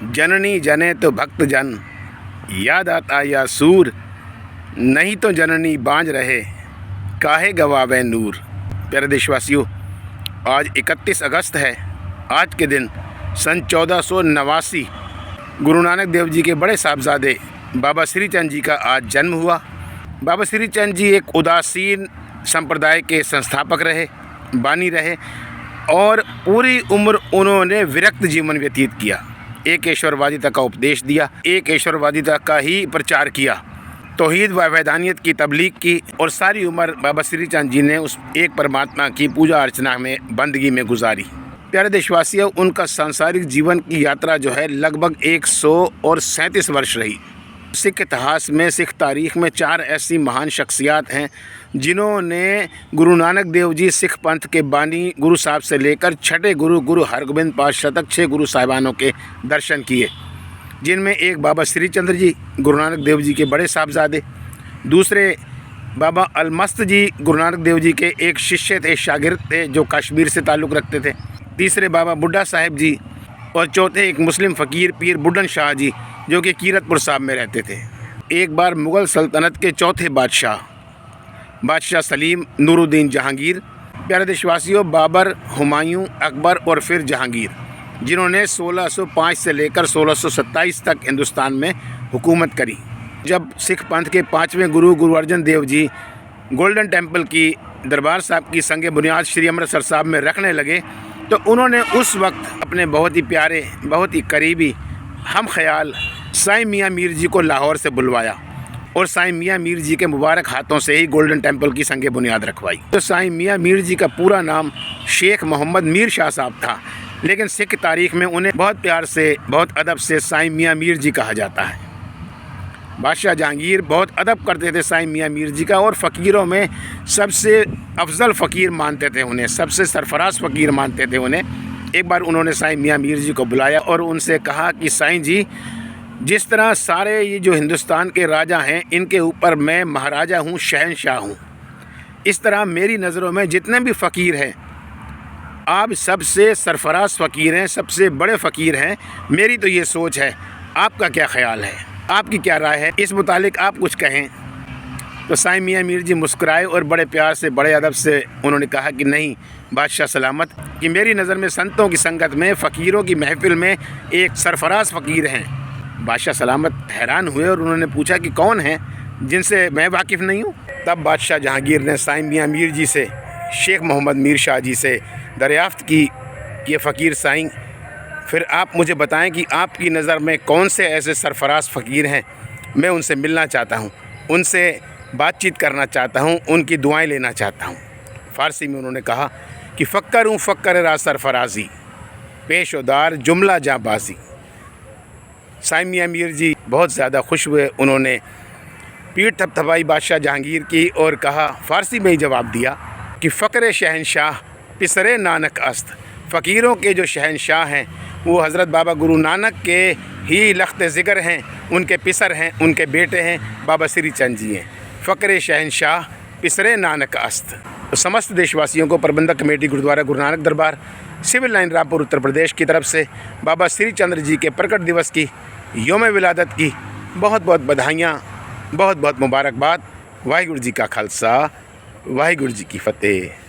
जननी जने तो भक्त जन, याद आता या सूर, नहीं तो जननी बांझ रहे, काहे गवावे नूर। प्यारे देशवासियों, आज 31 अगस्त है। आज के दिन सन 1489 गुरु नानक देव जी के बड़े साहबजादे बाबा श्री चंद जी का आज जन्म हुआ। बाबा श्री चंद जी एक उदासीन संप्रदाय के संस्थापक रहे, बानी रहे और पूरी उम्र उन्होंने विरक्त जीवन व्यतीत किया। एक ईश्वरवादिता का उपदेश दिया, एक ईश्वरवादिता का ही प्रचार किया, तौहीद व वैदानियत की तबलीग की और सारी उम्र बाबा श्री चंद जी ने उस एक परमात्मा की पूजा अर्चना में, बंदगी में गुजारी। प्यारे देशवासियों, उनका सांसारिक जीवन की यात्रा जो है लगभग 137 वर्ष रही। सिख इतिहास में, सिख तारीख़ में 4 ऐसी महान शख्सियात हैं जिन्होंने गुरु नानक देव जी सिख पंथ के बानी गुरु साहब से लेकर छठे गुरु हरगोबिंद पातशाह तक 6 गुरु साहिबानों के दर्शन किए, जिनमें एक बाबा श्री चंद्र जी गुरु नानक देव जी के बड़े साहबजादे, दूसरे बाबा अलमस्त जी गुरु नानक देव जी के एक शिष्य थे, शागिर्द थे जो कश्मीर से ताल्लुक़ रखते थे, तीसरे बाबा बुड्ढा साहिब जी और चौथे एक मुस्लिम फ़कीर पीर बुड्ढन शाह जी जो कि कीरतपुर साहब में रहते थे। एक बार मुग़ल सल्तनत के चौथे बादशाह सलीम नूरुद्दीन जहांगीर, प्यारे देशवासियों, बाबर, हुमायूं, अकबर और फिर जहांगीर, जिन्होंने 1605 से लेकर 1627 तक हिंदुस्तान में हुकूमत करी। जब सिख पंथ के 5वें गुरु अर्जन देव जी गोल्डन टेम्पल की दरबार साहब की संग बुनियाद श्री अमृतसर साहब में रखने लगे तो उन्होंने उस वक्त अपने बहुत ही प्यारे, बहुत ही करीबी हम ख्याल साईं मियाँ मीर जी को लाहौर से बुलवाया और साईं मियाँ मीर जी के मुबारक हाथों से ही गोल्डन टेम्पल की संग बुनियाद रखवाई। तो साईं मियाँ मीर जी का पूरा नाम शेख मोहम्मद मीर शाह साहब था, लेकिन सिख तारीख़ में उन्हें बहुत प्यार से, बहुत अदब से साईं मियाँ मीर जी कहा जाता है। बादशाह जहांगीर बहुत अदब करते थे साईं मियाँ मीर जी का और फ़कीरों में सबसे अफजल फ़कीर मानते थे उन्हें, सबसे सरफराज फ़कीर मानते थे उन्हें। एक बार उन्होंने साईं मियाँ मीर जी को बुलाया और उनसे कहा कि साईं जी, जिस तरह सारे ये जो हिंदुस्तान के राजा हैं इनके ऊपर मैं महाराजा हूँ, शहंशाह हूँ, इस तरह मेरी नज़रों में जितने भी फ़कीर हैं आप सबसे सरफराज फ़कीर हैं, सबसे बड़े फ़कीर हैं। मेरी तो ये सोच है, आपका क्या ख़्याल है, आपकी क्या राय है, इस मुतालिक आप कुछ कहें। तो साईं मियाँ मीर जी मुस्कुराए और बड़े प्यार से, बड़े अदब से उन्होंने कहा कि नहीं बादशाह सलामत, कि मेरी नज़र में संतों की संगत में, फ़कीरों की महफ़िल में एक सरफराज फ़कीर हैं। बादशाह सलामत हैरान हुए और उन्होंने पूछा कि कौन है जिनसे मैं वाकिफ़ नहीं हूँ। तब बादशाह जहांगीर ने साईं मियाँ मीर जी से, शेख मोहम्मद मीर शाह जी से दरियाफ़्त की, ये फ़कीर साईं, फिर आप मुझे बताएं कि आपकी नज़र में कौन से ऐसे सरफराज फ़कीर हैं, मैं उनसे मिलना चाहता हूँ, उनसे बातचीत करना चाहता हूँ, उनकी दुआएं लेना चाहता हूँ। फ़ारसी में उन्होंने कहा कि फ़क्कर रा सरफराजी, पेशोदार जुमला जाबाजी। साईं मियाँ मीर जी बहुत ज़्यादा खुश हुए, उन्होंने पीठ थपथपाई बादशाह जहांगीर की और कहा, फ़ारसी में ही जवाब दिया कि फ़क्र शहनशाह पिसरे नानक अस्त, फ़कीरों के जो शहनशाह हैं वो हज़रत बाबा गुरु नानक के ही लख्त ज़िक्र हैं, उनके पिसर हैं, उनके बेटे हैं, बाबा श्री चंद जी हैं। फ़क्र शहनशाह पिसरे नानक अस्त। तो समस्त देशवासियों को प्रबंधक कमेटी गुरुद्वारा गुरु नानक दरबार, सिविल लाइन रामपुर उत्तर प्रदेश की तरफ से बाबा श्री चंद्र जी के प्रकट दिवस की, योम विलादत की बहुत बहुत बधाइयाँ, बहुत बहुत मुबारकबाद। वाहिगुरु जी का खालसा, वाहिगुरु जी की फ़तेह।